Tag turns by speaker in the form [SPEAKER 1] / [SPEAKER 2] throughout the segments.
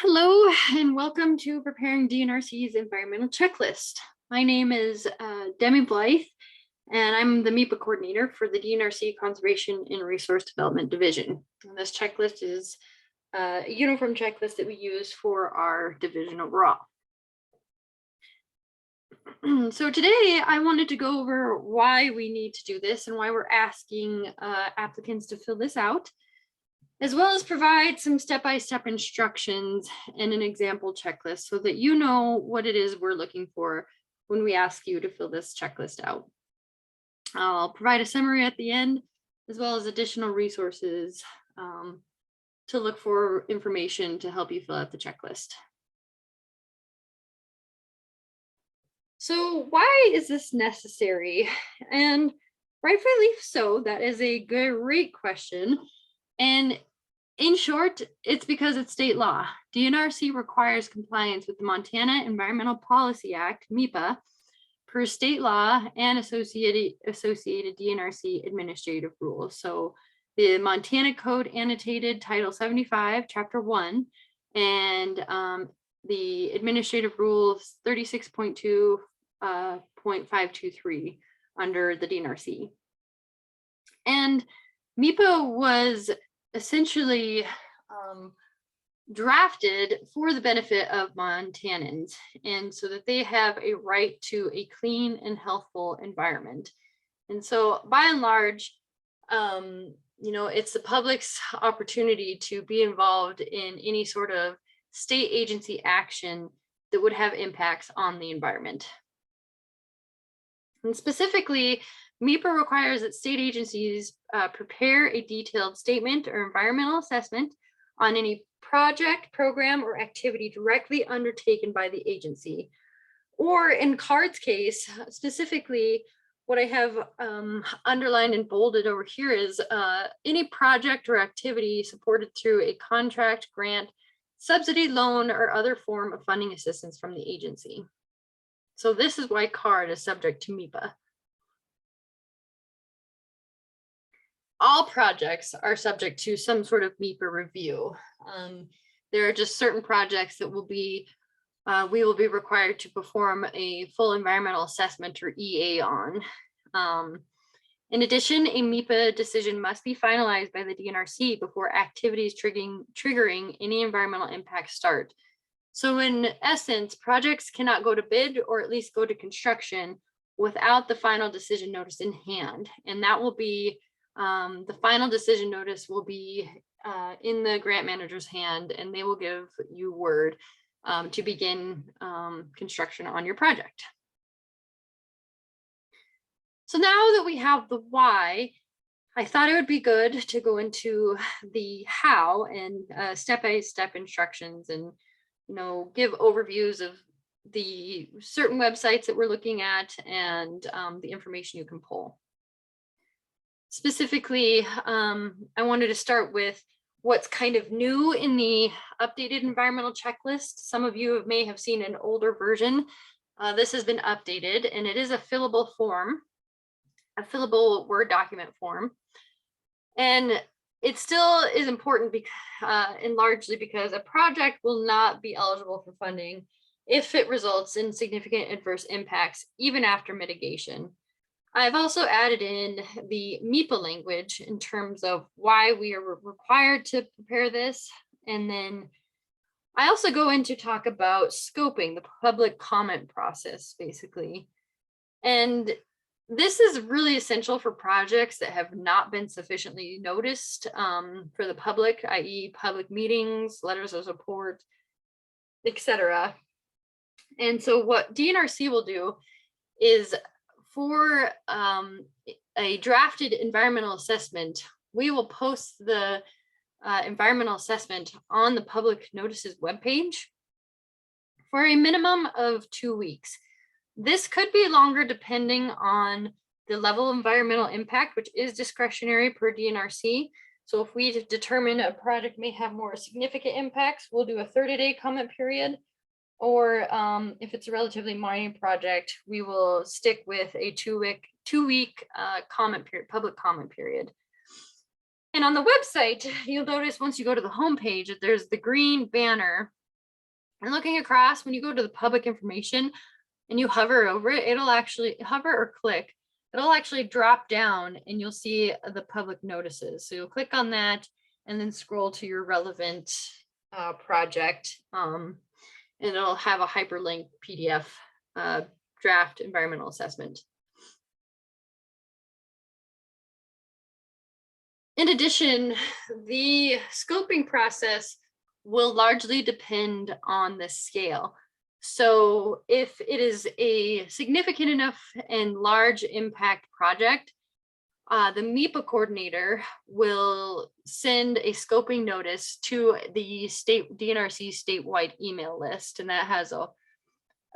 [SPEAKER 1] Hello and welcome to preparing DNRC's environmental checklist. My name is Demi Blythe and I'm the MEPA coordinator for the DNRC Conservation and Resource Development Division. And this checklist is a uniform checklist that we use for our division overall. So today I wanted to go over why we need to do this and why we're asking applicants to fill this out, as well as provide some step-by-step instructions and an example checklist so that you know what it is we're looking for when we ask you to fill this checklist out. I'll provide a summary at the end, as well as additional resources to look for information to help you fill out the checklist. So why is this necessary? And rightfully so, that is a great question. And in short, it's because it's state law. DNRC requires compliance with the Montana Environmental Policy Act, MEPA, per state law and associated DNRC administrative rules. So the Montana Code annotated Title 75, Chapter 1, and the administrative rules 36.2.523 under the DNRC. And MEPA was essentially drafted for the benefit of Montanans, and so that they have a right to a clean and healthful environment. And so by and large, it's the public's opportunity to be involved in any sort of state agency action that would have impacts on the environment. And specifically, MEPA requires that state agencies prepare a detailed statement or environmental assessment on any project, program, or activity directly undertaken by the agency. Or in CARD's case, specifically, what I have underlined and bolded over here is any project or activity supported through a contract, grant, subsidy, loan, or other form of funding assistance from the agency. So this is why CARD is subject to MEPA. All projects are subject to some sort of MEPA review. There are just certain projects that we will be required to perform a full environmental assessment or EA on. In addition, a MEPA decision must be finalized by the DNRC before activities triggering any environmental impact start. So in essence, projects cannot go to bid or at least go to construction without the final decision notice in hand. And that will be, the final decision notice will be in the grant manager's hand, and they will give you word to begin construction on your project. So now that we have the why, I thought it would be good to go into the how and step-by-step instructions and give overviews of the certain websites that we're looking at and the information you can pull. Specifically, I wanted to start with what's kind of new in the updated environmental checklist. Some of you may have seen an older version. This has been updated, and it is a fillable form, a fillable Word document form. And it still is important and largely because a project will not be eligible for funding if it results in significant adverse impacts, even after mitigation. I've also added in the MEPA language in terms of why we are required to prepare this. And then I also go in to talk about scoping, the public comment process, basically. And this is really essential for projects that have not been sufficiently noticed for the public, i.e. public meetings, letters of support, etc. And so what DNRC will do is for a drafted environmental assessment, we will post the environmental assessment on the public notices webpage for a minimum of 2 weeks. This could be longer depending on the level of environmental impact, which is discretionary per DNRC. So if we determine a project may have more significant impacts, we'll do a 30-day comment period. Or if it's a relatively minor project, we will stick with a two-week comment period, public comment period. And on the website, you'll notice once you go to the homepage that there's the green banner And looking across, when you go to the public information and you hover over it, it'll actually hover or click. It'll actually drop down and you'll see the public notices. So you'll click on that and then scroll to your relevant project. And it'll have a hyperlink PDF draft environmental assessment. In addition, the scoping process will largely depend on the scale. So if it is a significant enough and large impact project, the MEPA coordinator will send a scoping notice to the state DNRC statewide email list, and that has a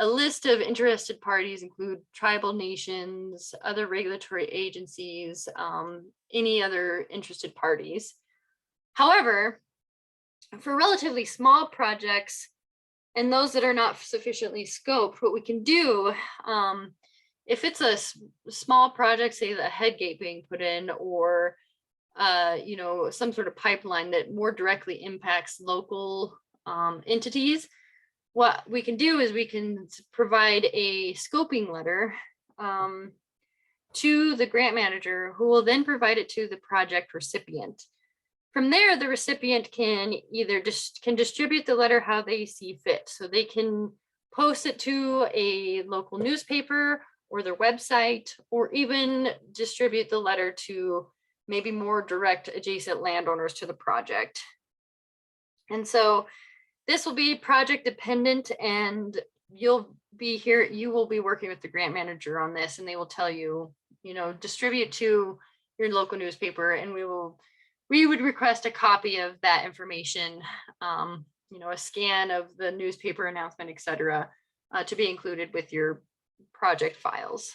[SPEAKER 1] list of interested parties, include tribal nations, other regulatory agencies, any other interested parties. However, for relatively small projects and those that are not sufficiently scoped, what we can do, if it's a small project, say the headgate being put in, or you know, some sort of pipeline that more directly impacts local entities, what we can do is we can provide a scoping letter to the grant manager, who will then provide it to the project recipient. From there, the recipient can either can distribute the letter how they see fit. So they can post it to a local newspaper or their website, or even distribute the letter to maybe more direct adjacent landowners to the project. And so this will be project dependent, and you will be working with the grant manager on this, and they will tell you, you know, distribute to your local newspaper, and we would request a copy of that information, you know, a scan of the newspaper announcement, etc., to be included with your project files.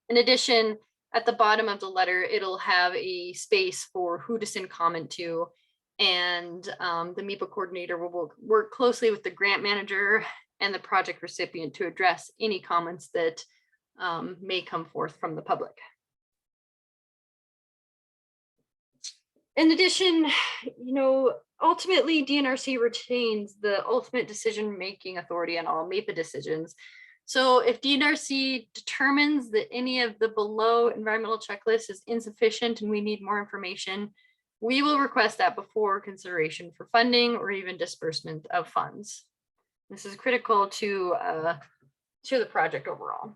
[SPEAKER 1] In addition, at the bottom of the letter, it'll have a space for who to send comment to, and the MEPA coordinator will work closely with the grant manager and the project recipient to address any comments that may come forth from the public. In addition, you know, ultimately DNRC retains the ultimate decision-making authority on all MEPA decisions. So if DNRC determines that any of the below environmental checklist is insufficient and we need more information, we will request that before consideration for funding or even disbursement of funds. This is critical to the project overall.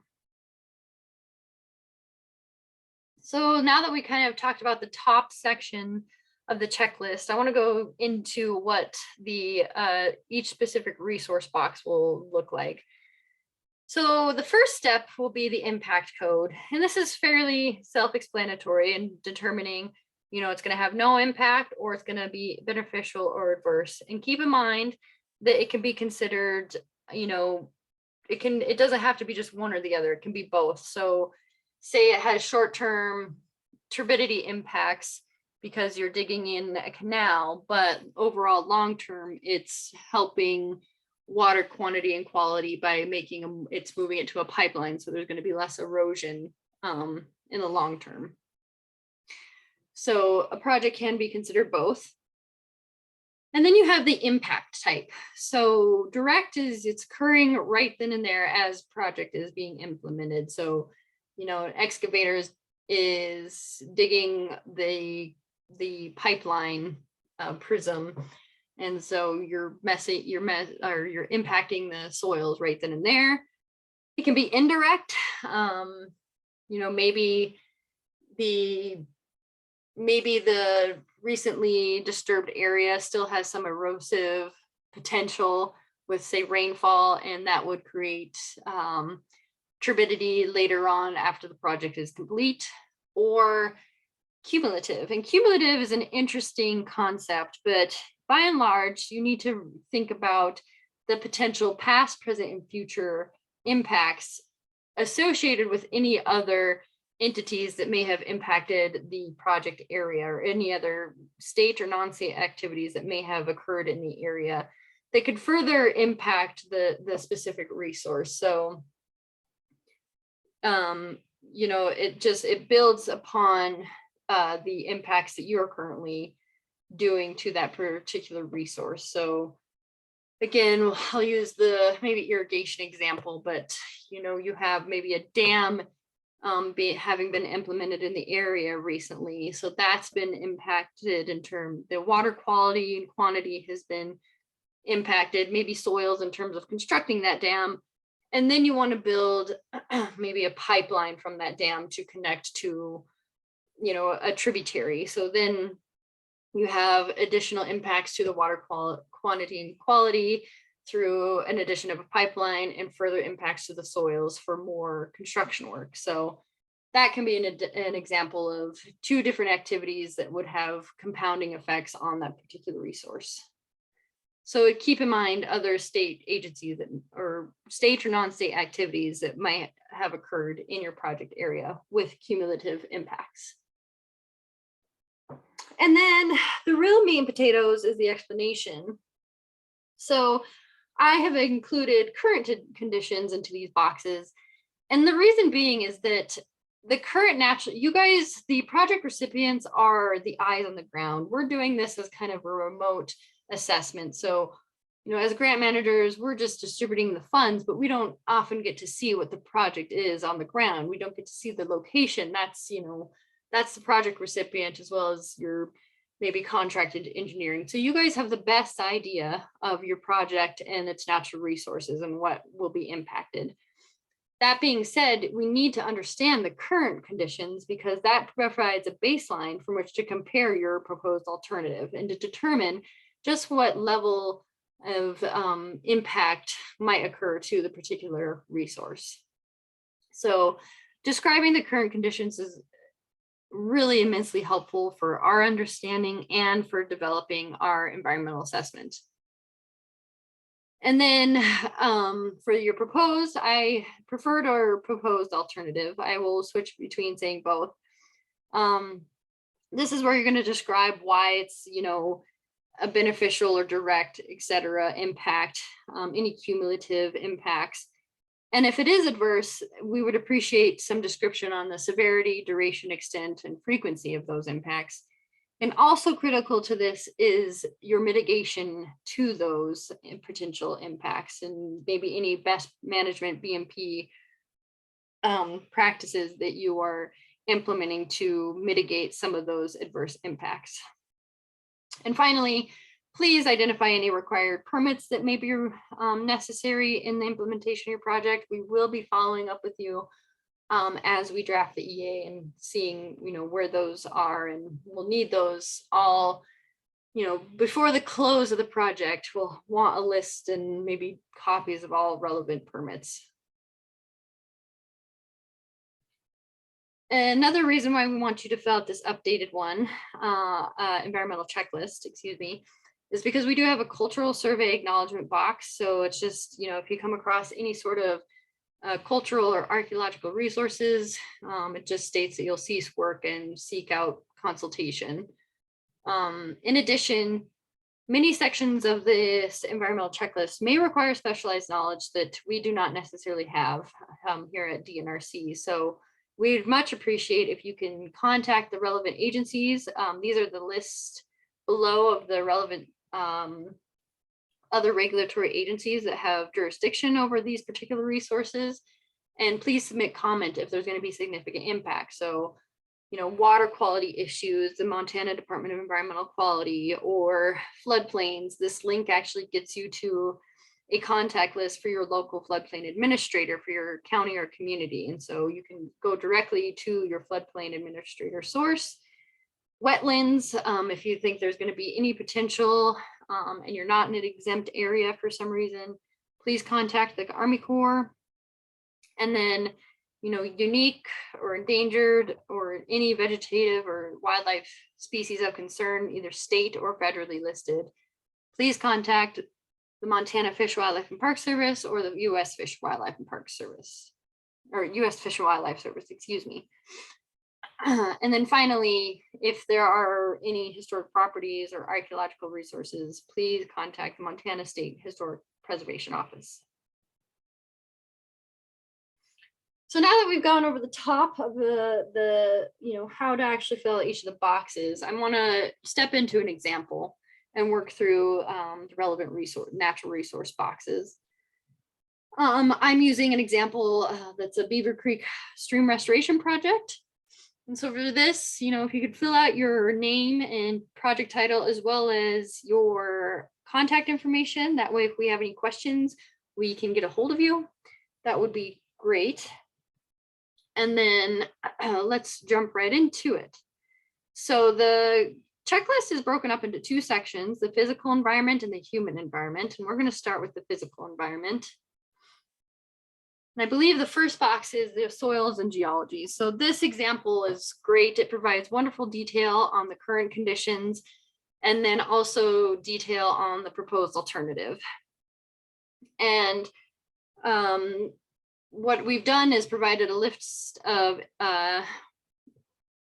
[SPEAKER 1] So now that we kind of talked about the top section of the checklist, I want to go into what the each specific resource box will look like. So the first step will be the impact code, and this is fairly self-explanatory in determining, you know, it's going to have no impact or it's going to be beneficial or adverse. And keep in mind that it can be considered, you know, it doesn't have to be just one or the other, it can be both. So say it has short-term turbidity impacts because you're digging in a canal, but overall long-term it's helping water quantity and quality by making it's moving it to a pipeline, so there's going to be less erosion in the long term. So a project can be considered both. And then you have the impact type. So direct is it's occurring right then and there as project is being implemented. So, you know, an excavator is digging the pipeline prism, and so you're impacting the soils right then and there. It can be indirect. You know, maybe the recently disturbed area still has some erosive potential with, say, rainfall, and that would create turbidity later on after the project is complete. Or cumulative, and cumulative is an interesting concept, but by and large you need to think about the potential past, present, and future impacts associated with any other entities that may have impacted the project area, or any other state or non-state activities that may have occurred in the area that could further impact the specific resource. So you know, it builds upon the impacts that you're currently doing to that particular resource. So again, I'll use the maybe irrigation example, but you have maybe a dam having been implemented in the area recently. So that's been impacted in terms, the water quality and quantity has been impacted, maybe soils in terms of constructing that dam. And then you want to build maybe a pipeline from that dam to connect to, a tributary. So then you have additional impacts to the water quantity and quality through an addition of a pipeline, and further impacts to the soils for more construction work. So that can be an example of two different activities that would have compounding effects on that particular resource. So keep in mind other state agencies or state or non-state activities that might have occurred in your project area with cumulative impacts. And then the real meat and potatoes is the explanation. So I have included current conditions into these boxes. And the reason being is that the current you guys, the project recipients are the eyes on the ground. We're doing this as kind of a remote assessment. So, as grant managers, we're just distributing the funds, but we don't often get to see what the project is on the ground. We don't get to see the location. That's, that's the project recipient, as well as your maybe contracted engineering. So you guys have the best idea of your project and its natural resources and what will be impacted. That being said, we need to understand the current conditions, because that provides a baseline from which to compare your proposed alternative and to determine just what level of impact might occur to the particular resource. So describing the current conditions is really immensely helpful for our understanding and for developing our environmental assessment. And then for your proposed, I preferred our proposed alternative. I will switch between saying both. This is where you're going to describe why it's, a beneficial or direct, etc. impact, any cumulative impacts. And if it is adverse, we would appreciate some description on the severity, duration, extent, and frequency of those impacts. And also critical to this is your mitigation to those potential impacts, and maybe any best management BMP practices that you are implementing to mitigate some of those adverse impacts. And finally, please identify any required permits that may be necessary in the implementation of your project. We will be following up with you as we draft the EA and seeing, where those are, and we'll need those all, before the close of the project. We'll want a list and maybe copies of all relevant permits. Another reason why we want you to fill out this updated one, environmental checklist, is because we do have a cultural survey acknowledgement box. So it's just, if you come across any sort of cultural or archaeological resources, it just states that you'll cease work and seek out consultation. In addition, many sections of this environmental checklist may require specialized knowledge that we do not necessarily have here at DNRC. So we'd much appreciate if you can contact the relevant agencies. These are the list below of the relevant other regulatory agencies that have jurisdiction over these particular resources. And please submit comment if there's going to be significant impact. So, water quality issues, the Montana Department of Environmental Quality, or floodplains. This link actually gets you to a contact list for your local floodplain administrator for your county or community. And so you can go directly to your floodplain administrator source. Wetlands, if you think there's going to be any potential and you're not in an exempt area for some reason, please contact the Army Corps. And then, unique or endangered or any vegetative or wildlife species of concern, either state or federally listed, please contact the Montana Fish, Wildlife and Park Service or the U.S. Fish, Wildlife and Park Service, or U.S. Fish and Wildlife Service, And then finally, if there are any historic properties or archaeological resources, please contact the Montana State Historic Preservation Office. So now that we've gone over the top of the how to actually fill out each of the boxes, I want to step into an example. and work through the relevant natural resource boxes. I'm using an example that's a Beaver Creek stream restoration project. And so for this, if you could fill out your name and project title as well as your contact information, that way if we have any questions, we can get a hold of you. That would be great. And then let's jump right into it. So the checklist is broken up into two sections, the physical environment and the human environment. And we're going to start with the physical environment. And I believe the first box is the soils and geology. So this example is great. It provides wonderful detail on the current conditions and then also detail on the proposed alternative. And what we've done is provided a list of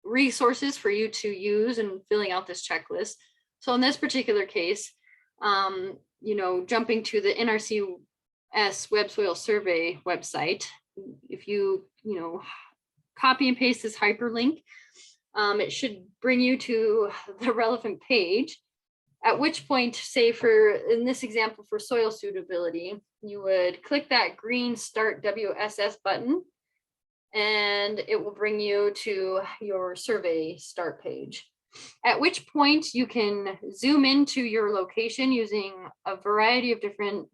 [SPEAKER 1] resources for you to use in filling out this checklist. So in this particular case, jumping to the NRC Web Soil Survey website, if you copy and paste this hyperlink, it should bring you to the relevant page, at which point, say in this example for soil suitability, you would click that green Start WSS button and it will bring you to your survey start page. At which point you can zoom into your location using a variety of different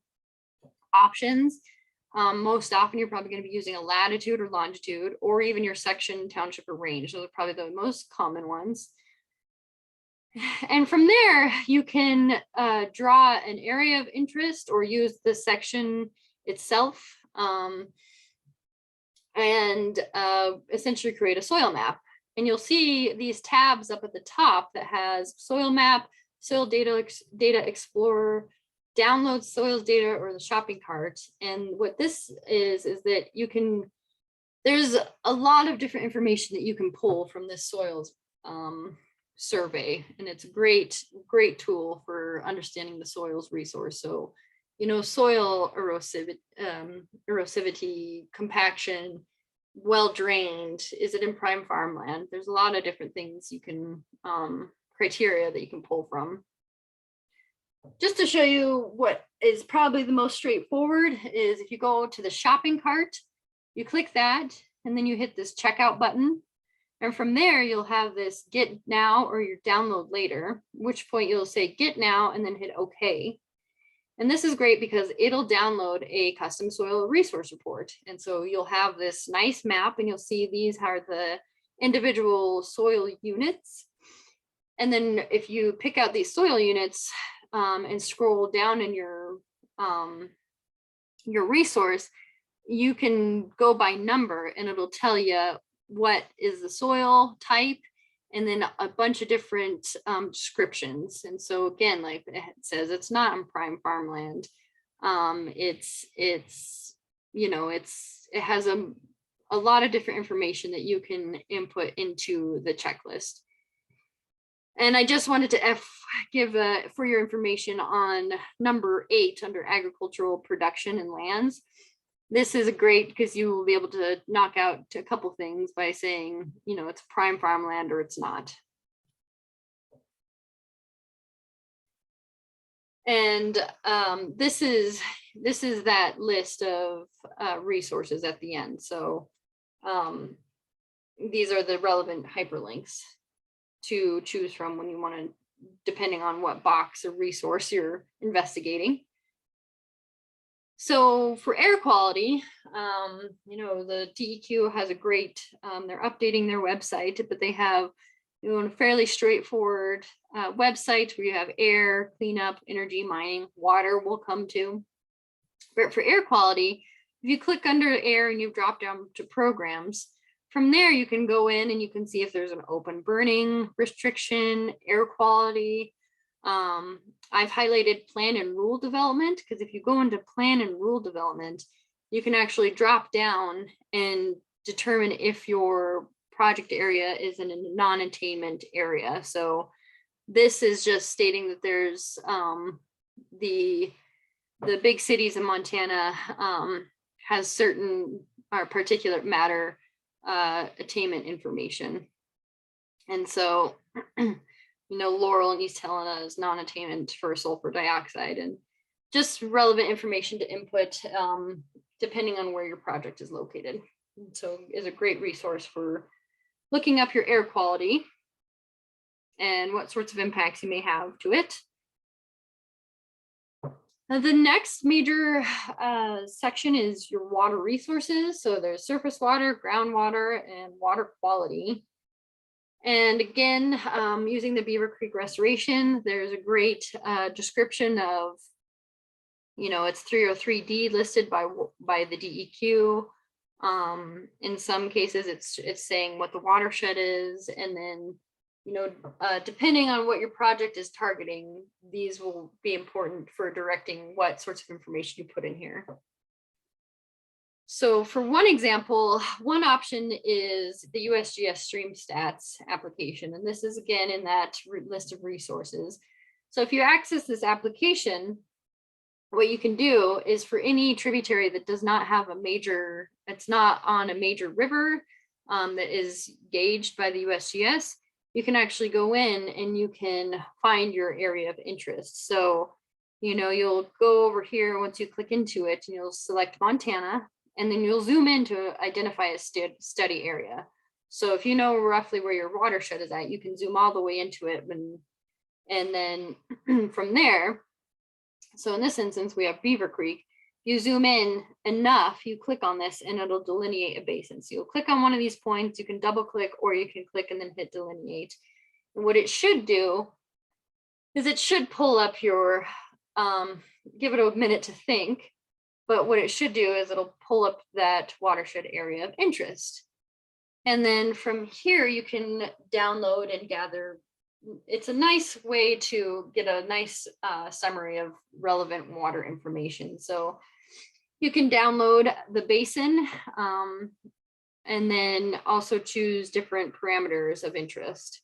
[SPEAKER 1] options. Most often you're probably going to be using a latitude or longitude, or even your section, township, or range. Those are probably the most common ones. And from there, you can draw an area of interest or use the section itself and essentially create a soil map. And you'll see these tabs up at the top that has soil map, soil data explorer, download soils data, or the shopping cart. And what this is that there's a lot of different information that you can pull from this soils survey. And it's a great tool for understanding the soils resource. So, soil erosivity, compaction, well drained, is it in prime farmland? There's a lot of different things you can, criteria that you can pull from. Just to show you what is probably the most straightforward is if you go to the shopping cart, you click that, and then you hit this checkout button. And from there, you'll have this get now or your download later, which point you'll say get now and then hit OK. And this is great because it'll download a custom soil resource report. And so you'll have this nice map and you'll see these are the individual soil units. And then if you pick out these soil units and scroll down in your resource, you can go by number and it'll tell you what is the soil type, and then a bunch of different descriptions. And so again, like it says, it's not on prime farmland. It has a lot of different information that you can input into the checklist. And I just wanted to give for your information on number 8 under agricultural production and lands. This is great because you will be able to knock out a couple things by saying, it's prime farmland or it's not. And this is that list of resources at the end. So these are the relevant hyperlinks to choose from when you want to, depending on what box or resource you're investigating. So for air quality, the DEQ has a great, they're updating their website, but they have a fairly straightforward website where you have air, cleanup, energy, mining, water will come to. But for air quality, if you click under air and you drop down to programs, from there you can go in and you can see if there's an open burning restriction, air quality. I've highlighted plan and rule development because if you go into plan and rule development, you can actually drop down and determine if your project area is in a non-attainment area. So this is just stating that there's the big cities in Montana has certain particulate matter attainment information. And so Laurel and East Helena is non-attainment for sulfur dioxide, and just relevant information to input depending on where your project is located. And so is a great resource for looking up your air quality and what sorts of impacts you may have to it. The next major section is your water resources. So there's surface water, groundwater, and water quality. And again, using the Beaver Creek restoration, there's a great description of, it's 303D listed by the DEQ. In some cases, it's saying what the watershed is, and then depending on what your project is targeting, these will be important for directing what sorts of information you put in here. So for one example, one option is the USGS Stream Stats application. And this is again in that list of resources. So if you access this application, what you can do is for any tributary that does not have it's not on a major river that is gauged by the USGS, you can actually go in and you can find your area of interest. So, you'll go over here once you click into it, and you'll select Montana, and then you'll zoom in to identify a study area. So if you know roughly where your watershed is at, you can zoom all the way into it, and then from there, so in this instance, we have Beaver Creek. You zoom in enough, you click on this and it'll delineate a basin. So you'll click on one of these points, you can double click, or you can click and then hit delineate. And what it should do is it should pull up your, give it a minute to think, but what it should do is it'll pull up that watershed area of interest. And then from here, you can download and gather. It's a nice way to get a nice summary of relevant water information. So you can download the basin and then also choose different parameters of interest.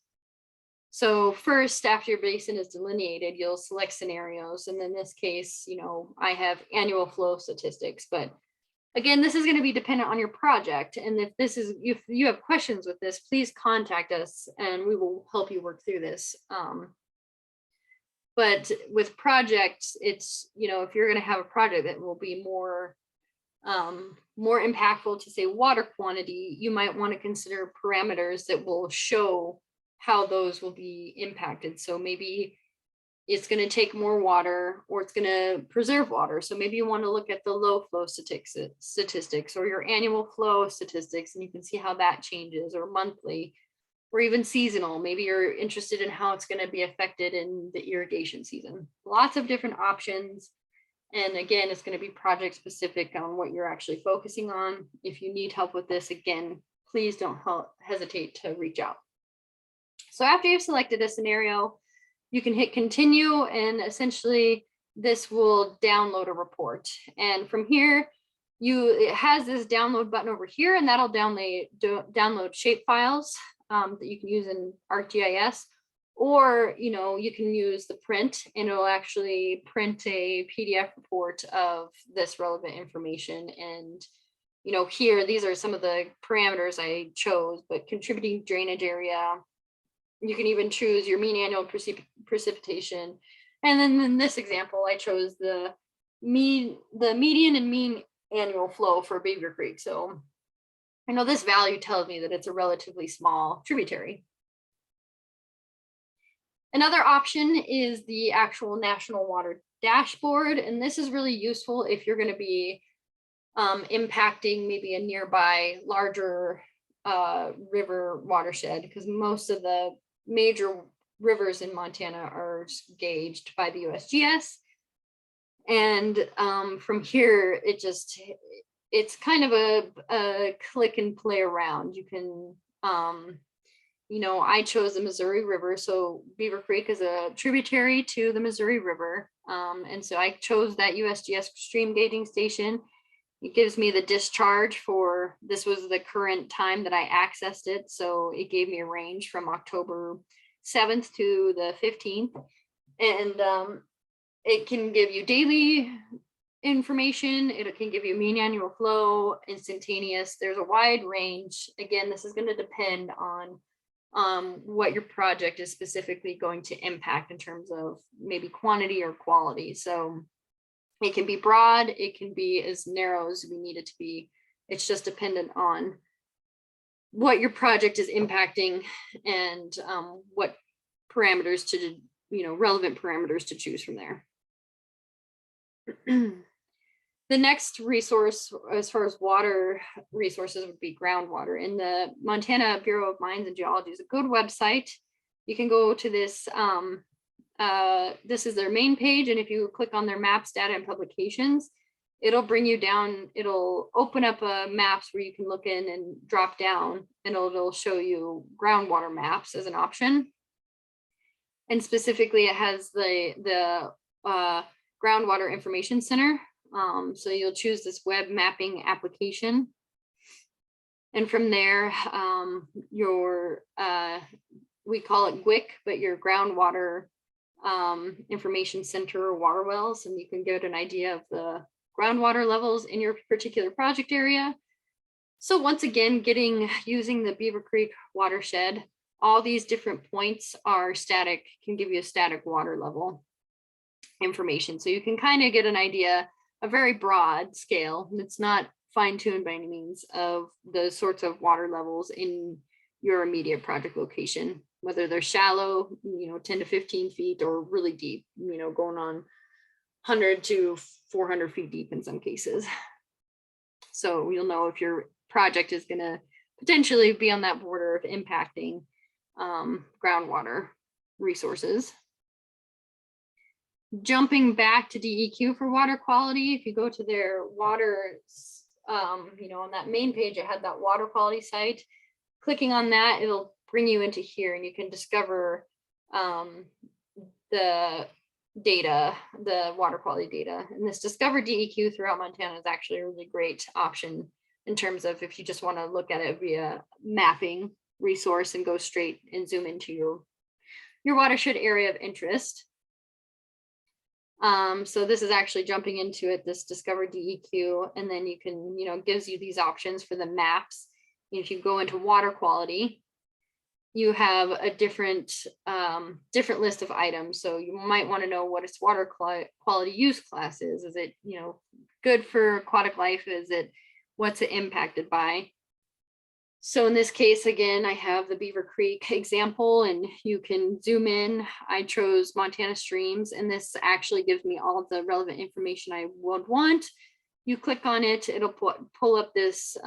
[SPEAKER 1] So first, after your basin is delineated, you'll select scenarios. And in this case, I have annual flow statistics, but again, this is going to be dependent on your project. And if you have questions with this, please contact us and we will help you work through this. But with projects, it's, if you're going to have a project that will be more impactful to say water quantity, you might want to consider parameters that will show how those will be impacted. So maybe it's going to take more water, or it's going to preserve water. So maybe you want to look at the low flow statistics or your annual flow statistics, and you can see how that changes, or monthly, or even seasonal. Maybe you're interested in how it's going to be affected in the irrigation season. Lots of different options. And again, it's going to be project specific on what you're actually focusing on. If you need help with this, again, please don't hesitate to reach out. So after you've selected a scenario, you can hit continue, and essentially this will download a report. And from here, it has this download button over here, and that'll download shape files that you can use in ArcGIS, or you can use the print, and it'll actually print a PDF report of this relevant information. And here, these are some of the parameters I chose, but contributing drainage area. You can even choose your mean annual precipitation. And then in this example, I chose the median and mean annual flow for Beaver Creek. So this value tells me that it's a relatively small tributary. Another option is the actual National Water Dashboard. And this is really useful if you're going to be impacting maybe a nearby larger river watershed, because most of the major rivers in Montana are gauged by the USGS. And from here, it's kind of a click and play around. You can, I chose the Missouri River. So Beaver Creek is a tributary to the Missouri River. And so I chose that USGS stream gauging station. It gives me the discharge this was the current time that I accessed it. So it gave me a range from October 7th to the 15th. And it can give you daily information. It can give you mean annual flow, instantaneous. There's a wide range. Again, this is going to depend on what your project is specifically going to impact in terms of maybe quantity or quality. So it can be broad, it can be as narrow as we need it to be. It's just dependent on what your project is impacting and what parameters to, relevant parameters to choose from there. The next resource as far as water resources would be groundwater. And the Montana Bureau of Mines and Geology is a good website. You can go to this, this is their main page. And if you click on their maps, data, and publications, it'll bring you down, it'll open up maps where you can look in and drop down, and it'll show you groundwater maps as an option. And specifically, it has the Groundwater Information Center. So you'll choose this web mapping application. And from there, we call it GWIC, but your groundwater information center or water wells, and you can get an idea of the groundwater levels in your particular project area. So once again, using the Beaver Creek watershed, all these different points are static, can give you a static water level information. So you can kind of get an idea, a very broad scale, and it's not fine-tuned by any means, of the sorts of water levels in your immediate project location, whether they're shallow, 10 to 15 feet, or really deep, going on 100 to 400 feet deep in some cases. So you'll know if your project is going to potentially be on that border of impacting groundwater resources. Jumping back to DEQ for water quality, if you go to their water, on that main page, it had that water quality site. Clicking on that, it'll bring you into here, and you can discover the data, the water quality data. And this Discover DEQ throughout Montana is actually a really great option in terms of if you just want to look at it via mapping resource and go straight and zoom into your watershed area of interest. So this is actually jumping into it, this Discover DEQ, and then you can, gives you these options for the maps. If you go into water quality, you have a different list of items. So you might want to know what its water quality use class is. Is it, good for aquatic life? What's it impacted by? So in this case, again, I have the Beaver Creek example, and you can zoom in. I chose Montana streams, and this actually gives me all of the relevant information I would want. You click on it, it'll pull up this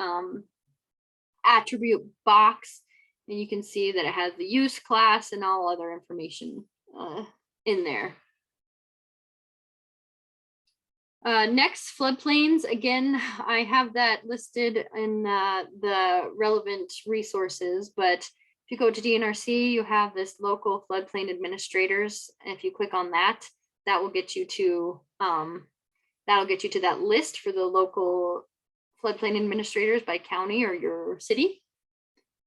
[SPEAKER 1] attribute box, and you can see that it has the use class and all other information in there. Next, floodplains. Again, I have that listed in the relevant resources, but if you go to DNRC, you have this local floodplain administrators. If you click on that, that will get you to that list for the local floodplain administrators by county or your city.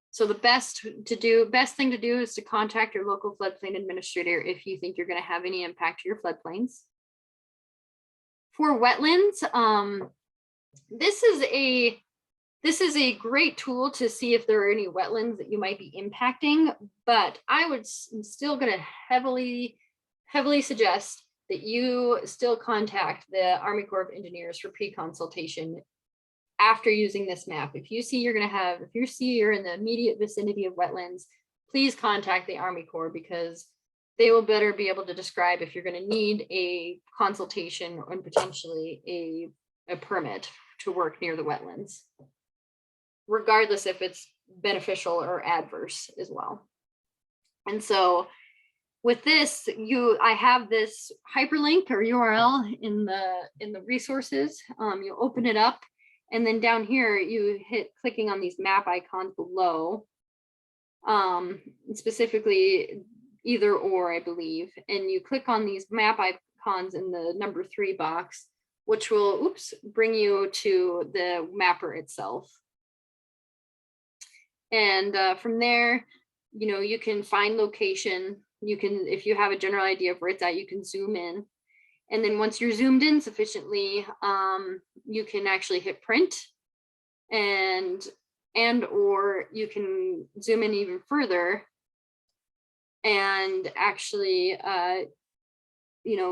[SPEAKER 1] So the best thing to do is to contact your local floodplain administrator if you think you're going to have any impact to your floodplains. For wetlands, this is a great tool to see if there are any wetlands that you might be impacting, but I'm still going to heavily suggest that you still contact the Army Corps of Engineers for pre-consultation after using this map. If you see you're in the immediate vicinity of wetlands, please contact the Army Corps, because they will better be able to describe if you're going to need a consultation and potentially a permit to work near the wetlands, regardless if it's beneficial or adverse as well. And so with this, I have this hyperlink or URL in the resources. You open it up, and then down here you hit clicking on these map icons below, specifically either or, I believe, and you click on these map icons in the number 3 box, which will bring you to the mapper itself. And from there, you can find location. You can, if you have a general idea of where it's at, you can zoom in. And then once you're zoomed in sufficiently, you can actually hit print. And and or you can zoom in even further and actually,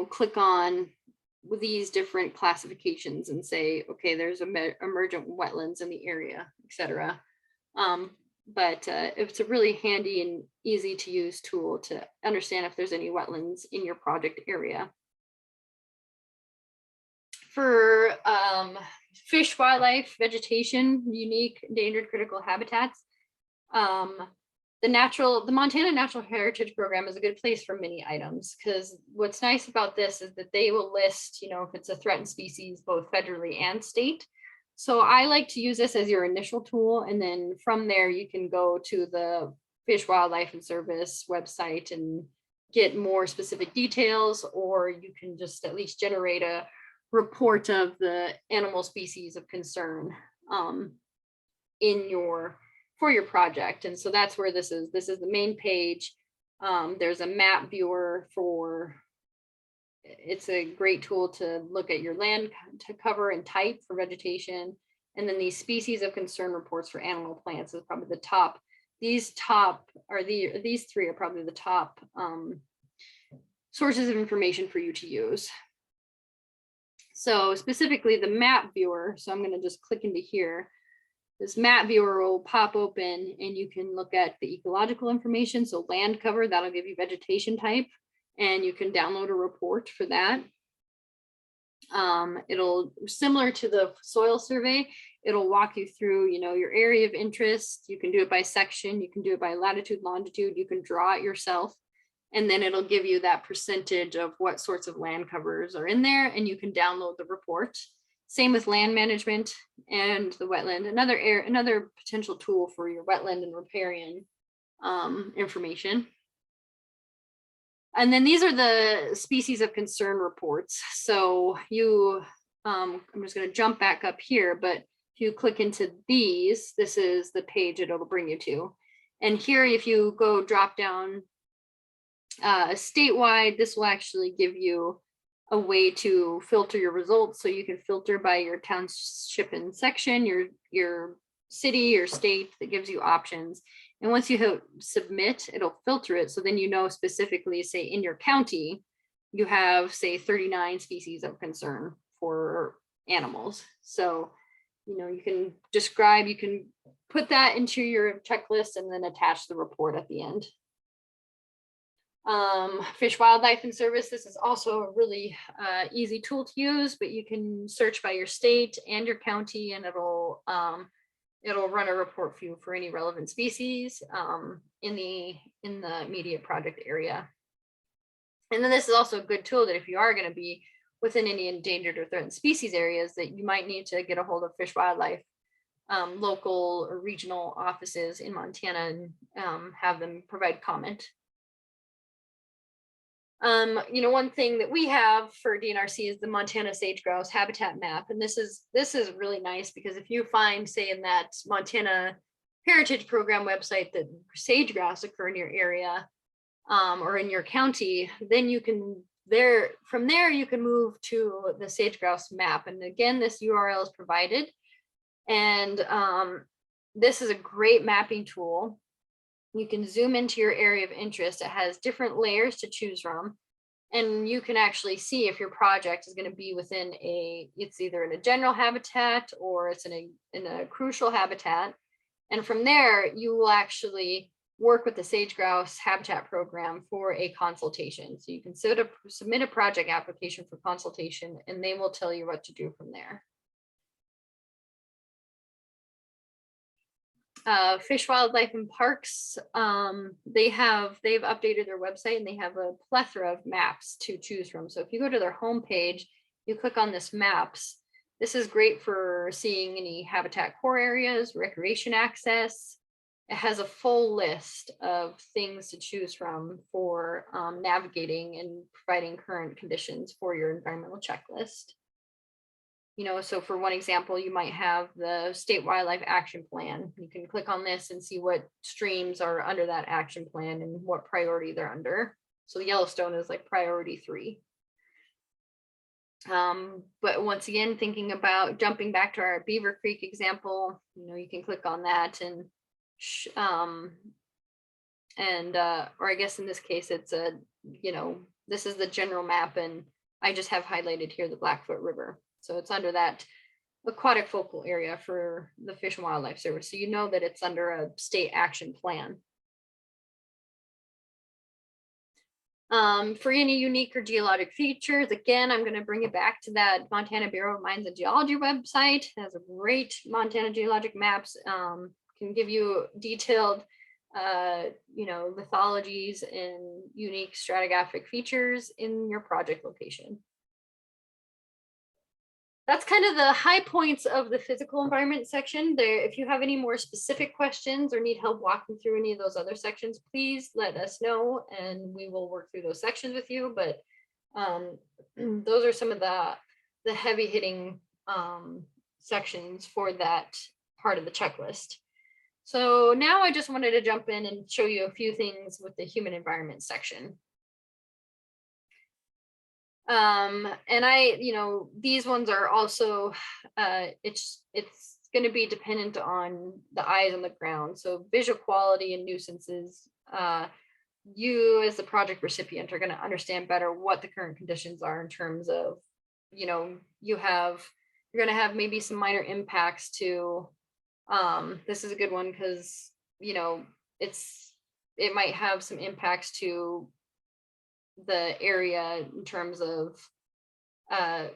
[SPEAKER 1] click on these different classifications and say, okay, there's emergent wetlands in the area, etc. But it's a really handy and easy to use tool to understand if there's any wetlands in your project area. For fish, wildlife, vegetation, unique, endangered, critical habitats, the Montana Natural Heritage Program is a good place for many items, because what's nice about this is that they will list, if it's a threatened species, both federally and state. So I like to use this as your initial tool, and then from there you can go to the Fish, Wildlife and Service website and get more specific details, or you can just at least generate a report of the animal species of concern for your project. And so that's where this is the main page. There's a map viewer it's a great tool to look at your land to cover and type for vegetation. And then these species of concern reports for animal plants is probably the top. These three are probably the top sources of information for you to use. So specifically the map viewer, so I'm going to just click into here. This map viewer will pop open and you can look at the ecological information. So land cover, that'll give you vegetation type, and you can download a report for that. It'll, similar to the soil survey, it'll walk you through, your area of interest. You can do it by section, you can do it by latitude, longitude, you can draw it yourself. And then it'll give you that percentage of what sorts of land covers are in there, and you can download the report. Same with land management and the wetland, another potential tool for your wetland and riparian information. And then these are the species of concern reports. So I'm just going to jump back up here, but if you click into these, this is the page it'll bring you to. And here, if you go drop down statewide, this will actually give you a way to filter your results. So you can filter by your township and section, your city, your state. That gives you options. And once you hit submit, it'll filter it. So then specifically, say in your county, you have, say, 39 species of concern for animals. So, you can you can put that into your checklist and then attach the report at the end. Fish, Wildlife and Service, this is also a really easy tool to use, but you can search by your state and your county, and it'll run a report for you for any relevant species in the immediate project area. And then this is also a good tool that if you are going to be within any endangered or threatened species areas, that you might need to get a hold of Fish, Wildlife local or regional offices in Montana and have them provide comment. One thing that we have for DNRC is the Montana sage grouse habitat map. And this is really nice, because if you find, say, in that Montana Heritage Program website that sage grouse occur in your area or in your county, then you can from there you can move to the sage grouse map. And again, this URL is provided. And this is a great mapping tool. You can zoom into your area of interest. It has different layers to choose from. And you can actually see if your project is going to be within it's either in a general habitat or it's in a crucial habitat. And from there, you will actually work with the sage grouse habitat program for a consultation. So you can submit a project application for consultation, and they will tell you what to do from there. Fish, Wildlife and Parks, they've updated their website, and they have a plethora of maps to choose from. So if you go to their homepage, you click on this maps. This is great for seeing any habitat core areas, recreation access. It has a full list of things to choose from for navigating and providing current conditions for your environmental checklist. So for one example, you might have the State Wildlife Action Plan. You can click on this and see what streams are under that action plan and what priority they're under. So the Yellowstone is like priority 3. But once again, thinking about jumping back to our Beaver Creek example, you can click on that and or I guess in this case, it's this is the general map, and I just have highlighted here the Blackfoot River. So it's under that aquatic focal area for the Fish and Wildlife Service. So you know that it's under a state action plan. For any unique or geologic features, again, I'm going to bring it back to that Montana Bureau of Mines and Geology website. It has a great Montana geologic maps, can give you detailed lithologies and unique stratigraphic features in your project location. That's kind of the high points of the physical environment section. There, if you have any more specific questions or need help walking through any of those other sections, please let us know and we will work through those sections with you. But those are some of the heavy hitting sections for that part of the checklist. So now I just wanted to jump in and show you a few things with the human environment section. And these ones are also, it's going to be dependent on the eyes on the ground. So visual quality and nuisances, you as the project recipient are going to understand better what the current conditions are in terms of, you're going to have maybe some minor impacts to, this is a good one because, it might have some impacts to the area in terms of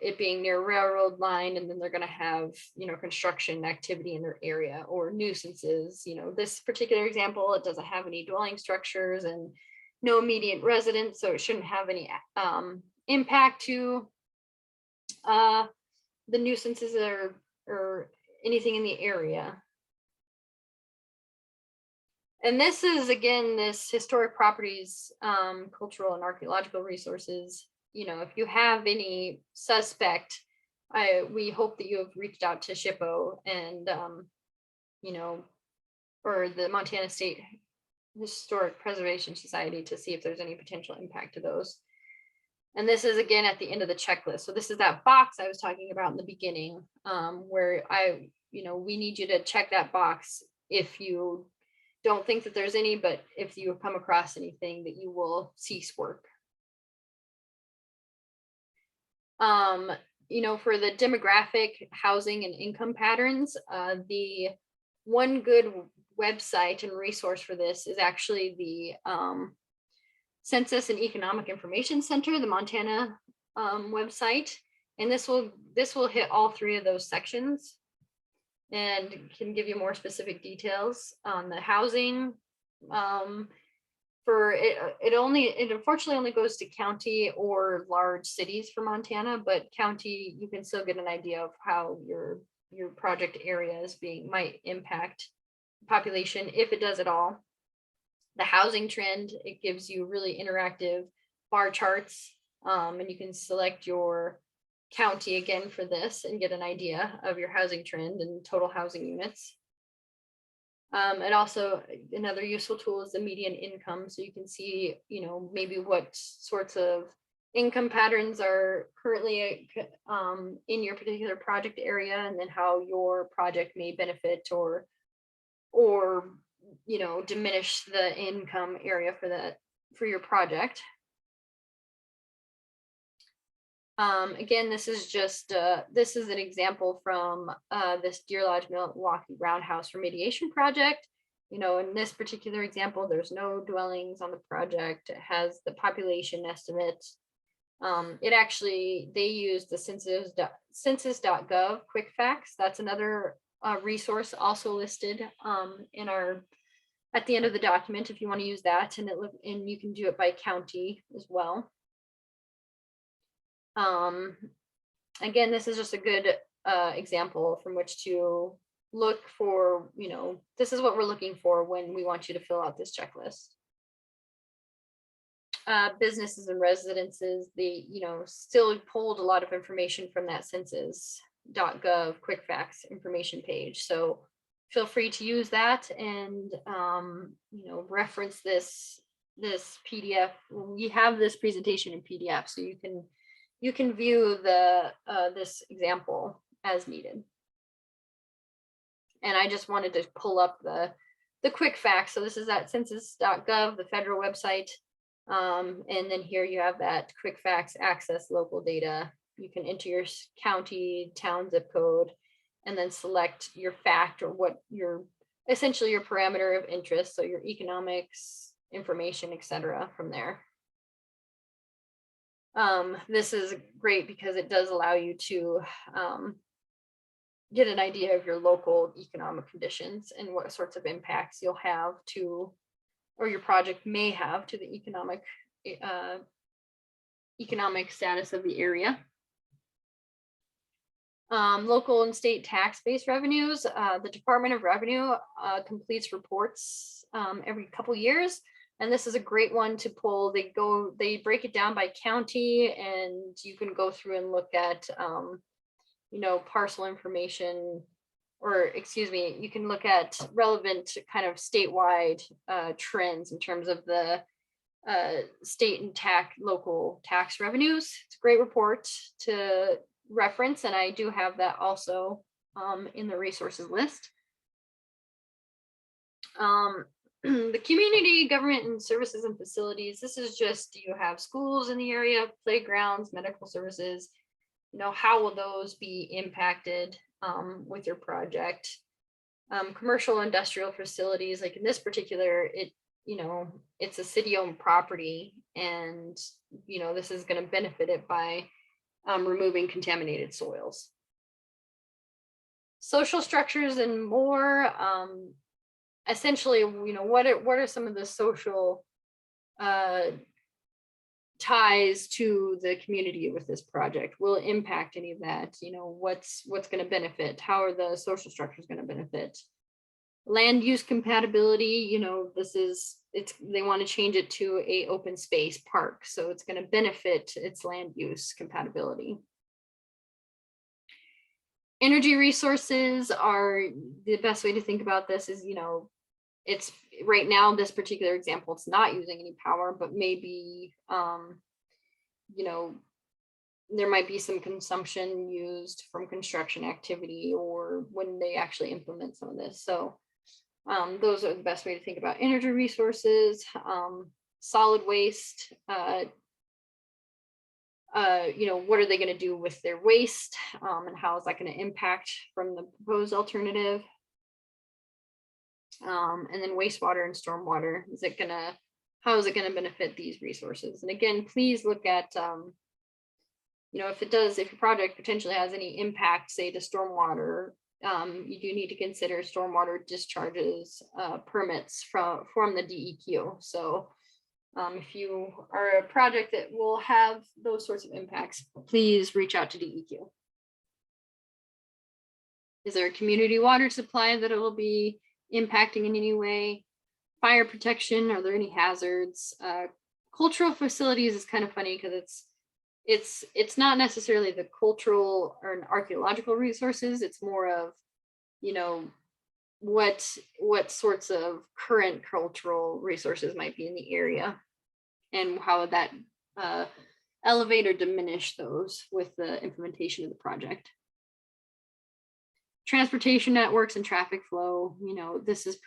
[SPEAKER 1] it being near a railroad line, and then they're going to have construction activity in their area or nuisances. This particular example, it doesn't have any dwelling structures and no immediate residents, so it shouldn't have any impact to the nuisances or anything in the area. And this is, again, this historic properties, cultural and archaeological resources. If you have any suspect, we hope that you have reached out to SHPO and, or the Montana State Historic Preservation Society to see if there's any potential impact to those. And this is, again, at the end of the checklist. So this is that box I was talking about in the beginning, where we need you to check that box if you don't think that there's any, but if you come across anything, that you will cease work. For the demographic, housing, and income patterns, the one good website and resource for this is actually the Census and Economic Information Center, the Montana website, and this will hit all three of those sections and can give you more specific details on the housing. For it unfortunately only goes to county or large cities for Montana, but county, you can still get an idea of how your project areas might impact population, if it does at all. The housing trend, it gives you really interactive bar charts, and you can select your county again for this and get an idea of your housing trend and total housing units. And also another useful tool is the median income, so you can see maybe what sorts of income patterns are currently in your particular project area, and then how your project may benefit or diminish the income area for your project. Again, this is just this is an example from this Deer Lodge Milwaukee Roundhouse remediation project. In this particular example, there's no dwellings on the project. It has the population estimate. They use the census.gov quick facts. That's another resource also listed at the end of the document if you want to use that, and you can do it by county as well. Again, this is just a good example from which to look for, this is what we're looking for when we want you to fill out this checklist. Businesses and residences, they, still pulled a lot of information from that census.gov quick facts information page. So feel free to use that and, reference this PDF. We have this presentation in PDF, so you can you can view the this example as needed. And I just wanted to pull up the quick facts. So this is at census.gov, the federal website. And then here you have that quick facts, access local data. You can enter your county, town, zip code, and then select your fact or what your essentially your parameter of interest. So your economics, information, etc. from there. This is great because it does allow you to get an idea of your local economic conditions and what sorts of impacts you'll have to, or your project may have to the economic status of the area. Local and state tax-based revenues. The Department of Revenue completes reports every couple years, and this is a great one to pull. They break it down by county, and you can go through and look at parcel information, or excuse me, you can look at relevant kind of statewide trends in terms of the state and local tax revenues. It's a great report to reference, and I do have that also in the resources list. The community, government, and services and facilities. This is just, do you have schools in the area, playgrounds, medical services? How will those be impacted with your project? Commercial industrial facilities, like in this particular, it's a city-owned property, and this is going to benefit it by removing contaminated soils. Social structures and more. Essentially, what are some of the social ties to the community with this project? Will it impact any of that? What's going to benefit? How are the social structures going to benefit? Land use compatibility, they want to change it to a open space park, so it's going to benefit its land use compatibility. Energy resources are the best way to think about this is, it's right now, this particular example, it's not using any power, but maybe, there might be some consumption used from construction activity or when they actually implement some of this. So those are the best way to think about energy resources. Solid waste, what are they going to do with their waste, and how is that going to impact from the proposed alternative? And then wastewater and stormwater, how is it going to benefit these resources? And again, please look at, if your project potentially has any impact, say to stormwater, you do need to consider stormwater discharges permits from the DEQ. So if you are a project that will have those sorts of impacts, please reach out to DEQ. Is there a community water supply that it will be impacting in any way? Fire protection, are there any hazards? Cultural facilities is kind of funny because it's not necessarily the cultural or archaeological resources. It's more of, what sorts of current cultural resources might be in the area, and how would that elevate or diminish those with the implementation of the project. Transportation networks and traffic flow, this is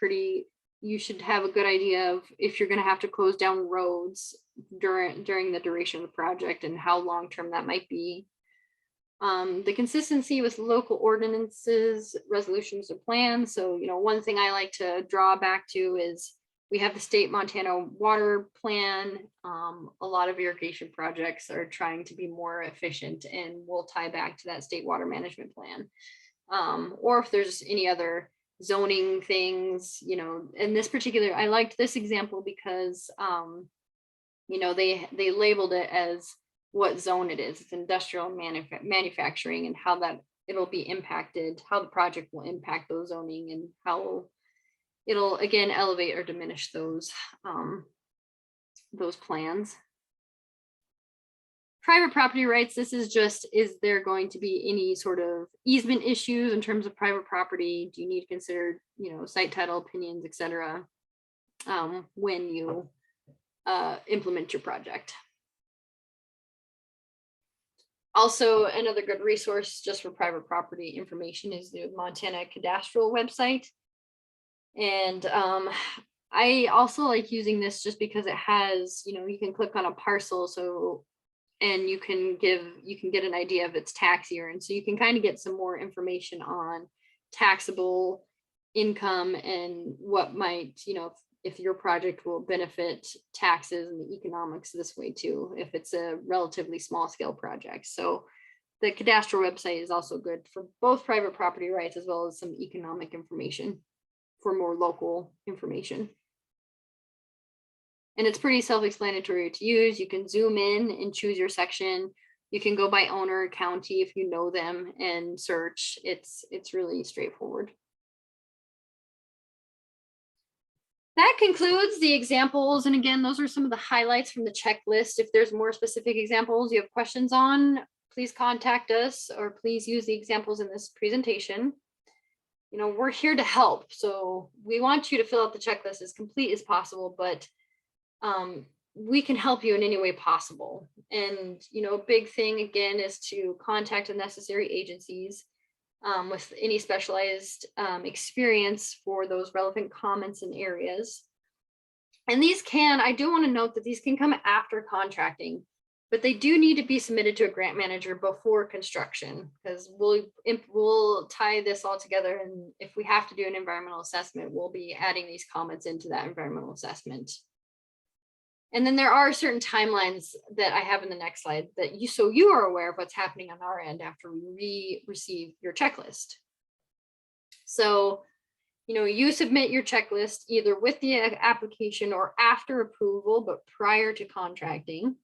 [SPEAKER 1] you should have a good idea of if you're going to have to close down roads during the duration of the project and how long-term that might be. The consistency with local ordinances, resolutions, or plans. So, one thing I like to draw back to is we have the state Montana water plan. A lot of irrigation projects are trying to be more efficient, and we'll tie back to that state water management plan. Or if there's any other zoning things, in this particular, I liked this example because, they labeled it as what zone it is. It's industrial manufacturing, and how that it'll be impacted, how the project will impact those zoning, and how it'll again elevate or diminish those plans. Private property rights, this is just, is there going to be any sort of easement issues in terms of private property? Do you need to consider, site title opinions, etc., when you implement your project? Also, another good resource just for private property information is the Montanacadastral website. And I also like using this just because it has, you can click on a parcel, so and you can get an idea of its tax year, and so you can kind of get some more information on taxable income and what might, if your project will benefit taxes and the economics this way too, if it's a relatively small scale project. So the cadastral website is also good for both private property rights as well as some economic information for more local information. And it's pretty self-explanatory to use. You can zoom in and choose your section. You can go by owner, county if you know them, and search. It's really straightforward. That concludes the examples. And again, those are some of the highlights from the checklist. If there's more specific examples you have questions on, please contact us or please use the examples in this presentation. We're here to help. So we want you to fill out the checklist as complete as possible, but we can help you in any way possible. And, a big thing again is to contact the necessary agencies with any specialized experience for those relevant comments and areas. And I do want to note that these can come after contracting, but they do need to be submitted to a grant manager before construction, because we'll tie this all together. And if we have to do an environmental assessment, we'll be adding these comments into that environmental assessment. And then there are certain timelines that I have in the next slide that so you are aware of what's happening on our end after we receive your checklist. So, you submit your checklist either with the application or after approval, but prior to contracting.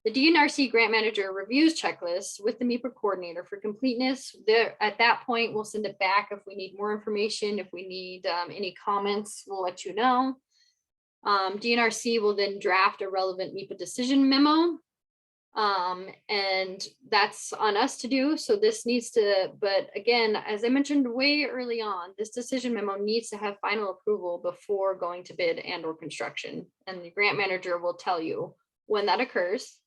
[SPEAKER 1] The DNRC grant manager reviews checklists with the MEPA coordinator for completeness. At that point, we'll send it back if we need more information. If we need any comments, we'll let you know. DNRC will then draft a relevant MEPA decision memo, and that's on us to do. So this needs to, but again, as I mentioned way early on, this decision memo needs to have final approval before going to bid and or construction. And the grant manager will tell you when that occurs.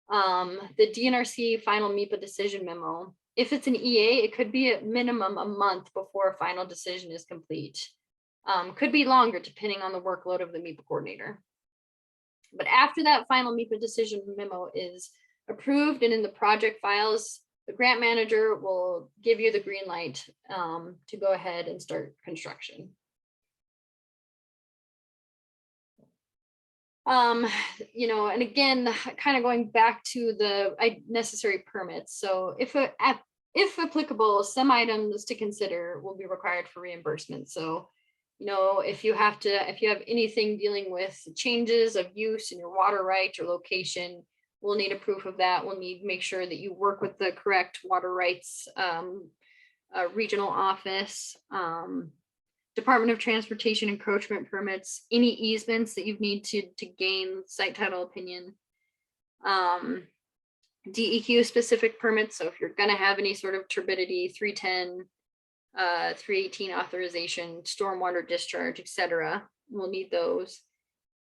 [SPEAKER 1] The DNRC final MEPA decision memo, if it's an EA, it could be at minimum a month before a final decision is complete. Could be longer depending on the workload of the MEPA coordinator. But after that final MEPA decision memo is approved and in the project files, the grant manager will give you the green light to go ahead and start construction. And again, kind of going back to the necessary permits. So if applicable, some items to consider will be required for reimbursement. So if you have anything dealing with changes of use in your water right or location, we'll need a proof of that. We'll need to make sure that you work with the correct water rights regional office, Department of Transportation encroachment permits, any easements that you need to gain site title opinion, DEQ specific permits. So if you're going to have any sort of turbidity, 310, 318 authorization, stormwater discharge, etc., we'll need those.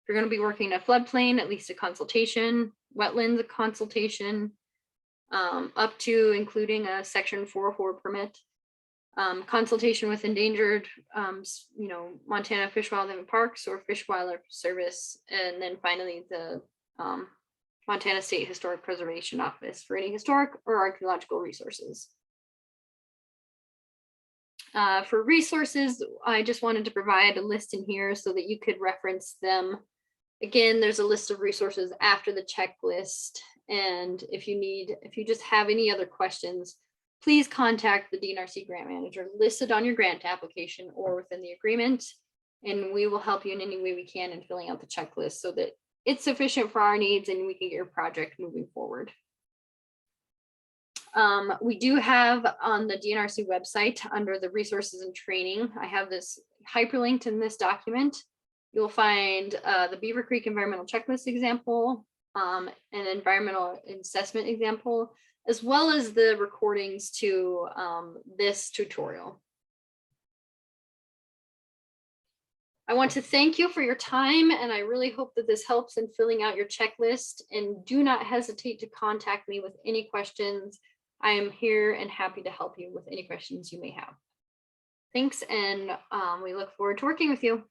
[SPEAKER 1] If you're going to be working in a floodplain, at least a consultation, wetlands, a consultation, up to including a section 404 permit, consultation with endangered, Montana Fish, Wildlife and Parks or Fish Wildlife Service, and then finally the Montana State Historic Preservation Office for any historic or archaeological resources. For resources, I just wanted to provide a list in here so that you could reference them. Again, there's a list of resources after the checklist. And if you just have any other questions, please contact the DNRC grant manager listed on your grant application or within the agreement, and we will help you in any way we can in filling out the checklist so that it's sufficient for our needs and we can get your project moving forward. We do have on the DNRC website under the resources and training, I have this hyperlinked in this document. You'll find the Beaver Creek environmental checklist example, an environmental assessment example, as well as the recordings to this tutorial. I want to thank you for your time, and I really hope that this helps in filling out your checklist. And do not hesitate to contact me with any questions. I am here and happy to help you with any questions you may have. Thanks, and we look forward to working with you.